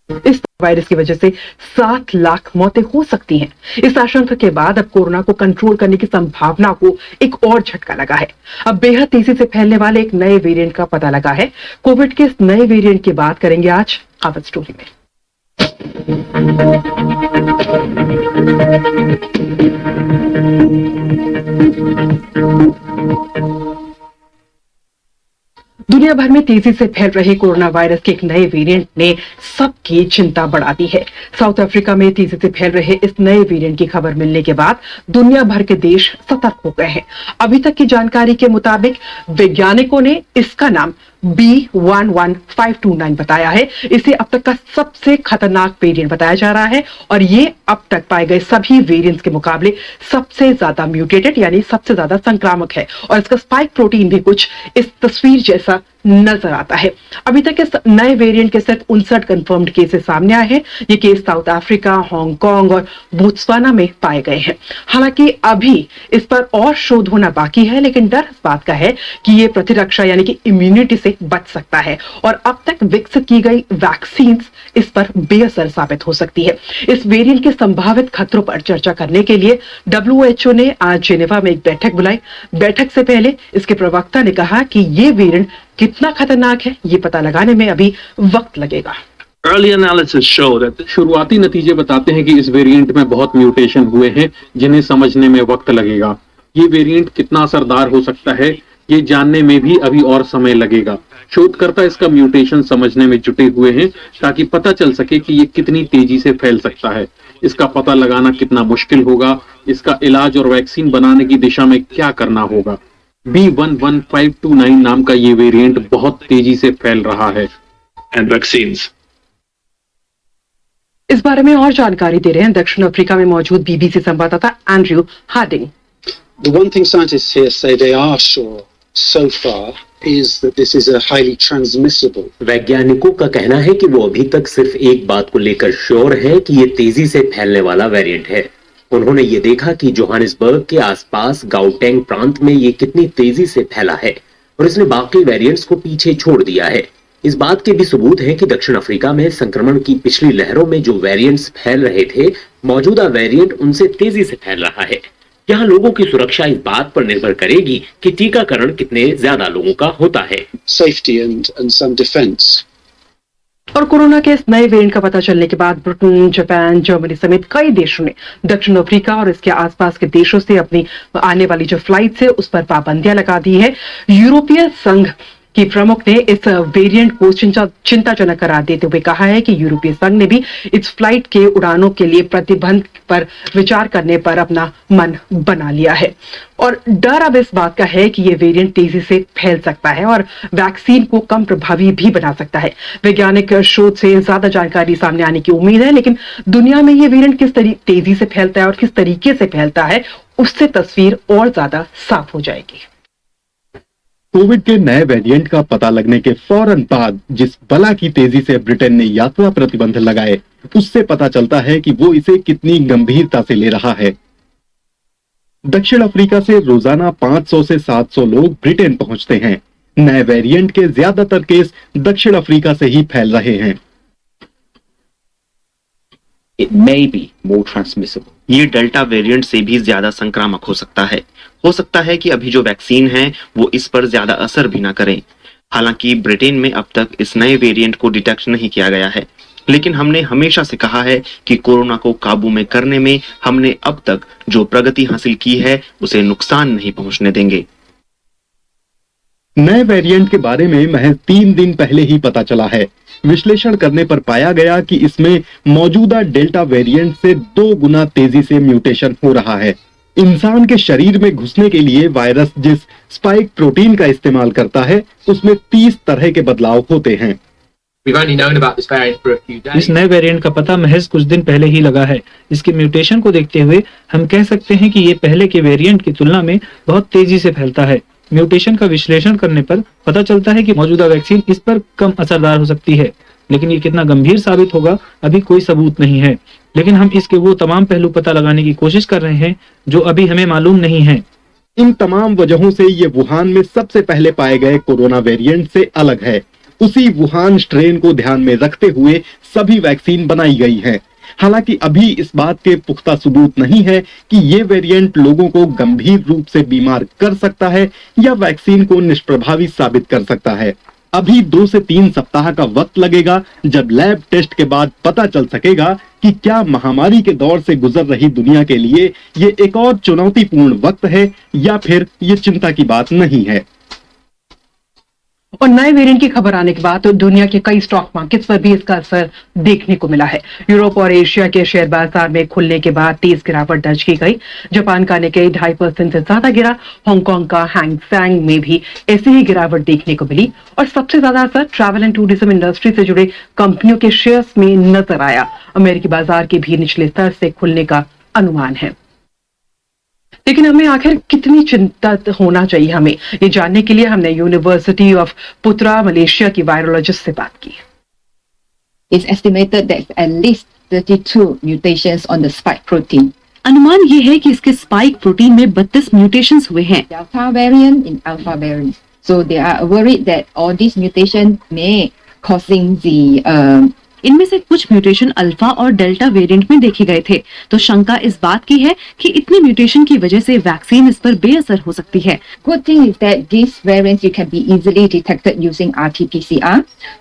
इस वायरस की वजह से 7 लाख मौतें हो सकती हैं। इस आशंका के बाद अब कोरोना को कंट्रोल करने की संभावना को एक और झटका लगा है। अब बेहद तेजी से फैलने वाले एक नए वेरिएंट का पता लगा है। कोविड के इस नए वेरिएंट की बात करेंगे आज खबर स्टोरी में। दुनिया भर में तेजी से फैल रहे कोरोना वायरस के एक नए वेरिएंट ने सबकी चिंता बढ़ा दी है। साउथ अफ्रीका में तेजी से फैल रहे इस नए वेरिएंट की खबर मिलने के बाद दुनिया भर के देश सतर्क हो गए हैं। अभी तक की जानकारी के मुताबिक वैज्ञानिकों ने इसका नाम B11529 बताया है। इसे अब तक का सबसे खतरनाक वेरिएंट बताया जा रहा है और ये अब तक पाए गए सभी वेरिएंट्स के मुकाबले सबसे ज्यादा म्यूटेटेड यानी सबसे ज्यादा संक्रामक है और इसका स्पाइक प्रोटीन भी कुछ इस तस्वीर जैसा नजर आता है। अभी तक इस नए वेरिएंट के सिर्फ 59 कंफर्म्ड केसेस सामने आए हैं। ये केस साउथ अफ्रीका, हांगकांग और बोत्सवाना में पाए गए हैं। हालांकि अभी इस पर और शोध होना बाकी है, लेकिन डर इस बात का है कि ये प्रतिरक्षा यानी कि इम्यूनिटी से बच सकता है और अब तक विकसित की गई वैक्सीन इस पर बेअसर साबित हो सकती है। इस वेरिएंट के संभावित खतरों पर चर्चा करने के लिए WHO ने आज जेनेवा में एक बैठक बुलाई। बैठक से पहले इसके प्रवक्ता ने कहा कि ये वेरिएंट कितना खतरनाक है ये पता लगाने में अभी वक्त लगेगा। शुरुआती नतीजे बताते हैं कि इस वेरिएंट में बहुत म्यूटेशन हुए हैं जिन्हें समझने में वक्त लगेगा। ये वेरिएंट कितना असरदार हो सकता है ये जानने में भी अभी और समय लगेगा। शोधकर्ता इसका म्यूटेशन समझने में जुटे हुए हैं ताकि पता चल सके कि ये कितनी तेजी से फैल सकता है। इसका पता लगाना कितना मुश्किल होगा, इसका इलाज और वैक्सीन बनाने की दिशा में क्या करना होगा। B11529 नाम का ये वेरिएंट बहुत तेजी से फैल रहा है। And vaccines. इस बारे में और जानकारी दे रहे हैं दक्षिण अफ्रीका में मौजूद BBC संवाददाता Andrew Harding. The one thing scientists here say they are sure so far is that this is a highly transmissible. वैज्ञानिकों का कहना है कि वो अभी तक सिर्फ एक बात को लेकर श्योर है कि ये तेजी से फैलने वाला वेरिएंट है। उन्होंने ये देखा कि जोहानिसबर्ग के आसपास गाउटेंग प्रांत में ये कितनी तेजी से फैला है और इसने बाकी वेरिएंट्स को पीछे छोड़ दिया है। इस बात के भी सबूत हैं कि दक्षिण अफ्रीका में संक्रमण की पिछली लहरों में जो वेरिएंट्स फैल रहे थे, मौजूदा वेरिएंट उनसे तेजी से फैल रहा है। यहाँ लोगों की सुरक्षा इस बात पर निर्भर करेगी कि टीकाकरण कितने ज्यादा लोगों का होता है। Safety and some defense. और कोरोना के इस नए वेरिएंट का पता चलने के बाद ब्रिटेन, जापान, जर्मनी समेत कई देशों ने दक्षिण अफ्रीका और इसके आसपास के देशों से अपनी आने वाली जो फ्लाइट्स है उस पर पाबंदियां लगा दी है। यूरोपीय संघ की प्रमुख ने इस वेरिएंट को चिंताजनक करार देते हुए कहा है कि यूरोपीय संघ ने भी इस फ्लाइट के उड़ानों के लिए प्रतिबंध पर विचार करने पर अपना मन बना लिया है और डर अब इस बात का है कि ये वेरिएंट तेजी से फैल सकता है और वैक्सीन को कम प्रभावी भी बना सकता है। वैज्ञानिक शोध से ज्यादा जानकारी सामने आने की उम्मीद है, लेकिन दुनिया में ये वेरिएंट किस तेजी से फैलता है और किस तरीके से फैलता है उससे तस्वीर और ज्यादा साफ हो जाएगी। कोविड के नए वेरिएंट का पता लगने के फौरन बाद जिस बला की तेजी से ब्रिटेन ने यात्रा प्रतिबंध लगाए, उससे पता चलता है कि वो इसे कितनी गंभीरता से ले रहा है। दक्षिण अफ्रीका से रोजाना 500 से 700 लोग ब्रिटेन पहुंचते हैं। नए वेरिएंट के ज्यादातर केस दक्षिण अफ्रीका से ही फैल रहे हैं। It may be more transmissible. ये डेल्टा वेरिएंट से भी ज्यादा संक्रामक हो सकता है। हो सकता है कि अभी जो वैक्सीन है वो इस पर ज्यादा असर भी ना करें। हालांकि ब्रिटेन में अब तक इस नए वेरिएंट को डिटेक्ट नहीं किया गया है, लेकिन हमने हमेशा से कहा है कि कोरोना को काबू में करने में हमने अब तक जो प्रगति हासिल की है उसे नुकसान नहीं पहुंचने देंगे। नए वेरिएंट के बारे में महज 3 दिन पहले ही पता चला है। विश्लेषण करने पर पाया गया कि इसमें मौजूदा डेल्टा वेरिएंट से 2 गुना तेजी से म्यूटेशन हो रहा है। इंसान के शरीर में घुसने के लिए वायरस जिस स्पाइक प्रोटीन का इस्तेमाल करता है उसमें 30 तरह के बदलाव होते हैं। इस नए वेरिएंट का पता महज कुछ दिन पहले ही लगा है। इसके म्यूटेशन को देखते हुए हम कह सकते हैं कि ये पहले के वेरिएंट की तुलना में बहुत तेजी से फैलता है। म्यूटेशन का विश्लेषण करने पर पता चलता है कि मौजूदा वैक्सीन इस पर कम असरदार हो सकती है, लेकिन ये कितना गंभीर साबित होगा अभी कोई सबूत नहीं है। लेकिन हम इसके वो तमाम पहलू पता लगाने की कोशिश कर रहे हैं जो अभी हमें मालूम नहीं है। इन तमाम वजहों से ये वुहान में सबसे पहले पाए गए कोरोना वेरिएंट से अलग है। उसी वुहान स्ट्रेन को ध्यान में रखते हुए सभी वैक्सीन बनाई गई हैं। हालांकि अभी इस बात के पुख्ता सबूत नहीं है कि ये वेरिएंट लोगों को गंभीर रूप से बीमार कर सकता है या वैक्सीन को निष्प्रभावी साबित कर सकता है। अभी 2 से 3 सप्ताह का वक्त लगेगा जब लैब टेस्ट के बाद पता चल सकेगा कि क्या महामारी के दौर से गुजर रही दुनिया के लिए ये एक और चुनौतीपूर्ण वक्त है या फिर ये चिंता की बात नहीं है। और नए वेरिएंट की खबर आने के बाद तो दुनिया के कई स्टॉक मार्केट्स पर भी इसका असर देखने को मिला है। यूरोप और एशिया के शेयर बाजार में खुलने के बाद तेज गिरावट दर्ज की गई। जापान का निक्केई 2.5% से ज्यादा गिरा। हांगकांग का हैंग सेंग में भी ऐसी ही गिरावट देखने को मिली और सबसे ज्यादा असर ट्रैवल एंड टूरिज्म इंडस्ट्री से जुड़े कंपनियों के शेयर्स में नजर आया। अमेरिकी बाजार के भी निचले स्तर से खुलने का अनुमान है। लेकिन हमें आखिर कितनी चिंतित होना चाहिए, हमें ये जानने के लिए हमने यूनिवर्सिटी ऑफ पुत्रा मलेशिया की वायरोलॉजिस्ट से बात की। It's estimated that at least 32 mutations on the spike protein. अनुमान ये है कि इसके स्पाइक प्रोटीन में 32 म्यूटेशंस हुए हैं। Delta variant in alpha variant. So they are worried that all these mutations may causing the इनमें से कुछ म्यूटेशन अल्फा और डेल्टा वेरिएंट में देखे गए थे, तो शंका इस बात की है कि इतने म्यूटेशन की वजह से वैक्सीन इस पर बेअसर हो सकती है। good thing is that these variants you can be easily detected using RT-PCR.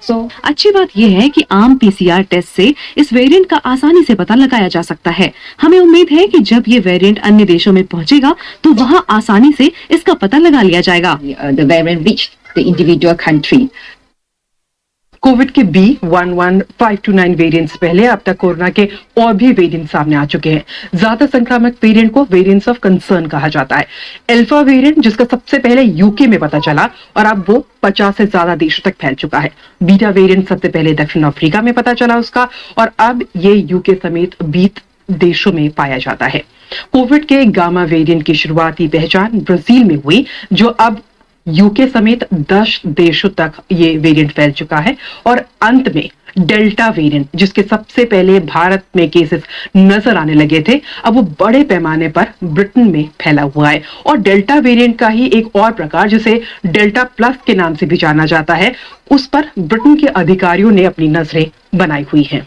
So अच्छी बात यह है कि आम पीसीआर टेस्ट से इस वेरिएंट का आसानी से पता लगाया जा सकता है। हमें उम्मीद है कि जब ये वेरिएंट अन्य देशों में पहुंचेगा तो वहां आसानी से इसका पता लगा लिया जाएगा। the variant reached the individual country. Covid के B11529 वेरिएंट से पहले अब तक कोरोना के और भी वेरिएंट सामने आ चुके हैं। ज्यादा संक्रामक वेरिएंट को वेरिएंट्स ऑफ कंसर्न कहा जाता है। अल्फा वेरिएंट जिसका सबसे पहले यूके में पता चला और अब वो 50 से ज्यादा देशों तक फैल चुका है। बीटा वेरिएंट सबसे पहले दक्षिण अफ्रीका में पता चला उसका और अब ये यूके समेत 20 देशों में पाया जाता है। कोविड के गामा वेरिएंट की शुरुआती पहचान ब्राजील में हुई, जो अब यूके समेत 10 देशों तक ये वेरिएंट फैल चुका है। और अंत में डेल्टा वेरिएंट जिसके सबसे पहले भारत में केसेस नजर आने लगे थे, अब वो बड़े पैमाने पर ब्रिटेन में फैला हुआ है। और डेल्टा वेरिएंट का ही एक और प्रकार जिसे डेल्टा प्लस के नाम से भी जाना जाता है, उस पर ब्रिटेन के अधिकारियों ने अपनी नजरें बनाई हुई हैं।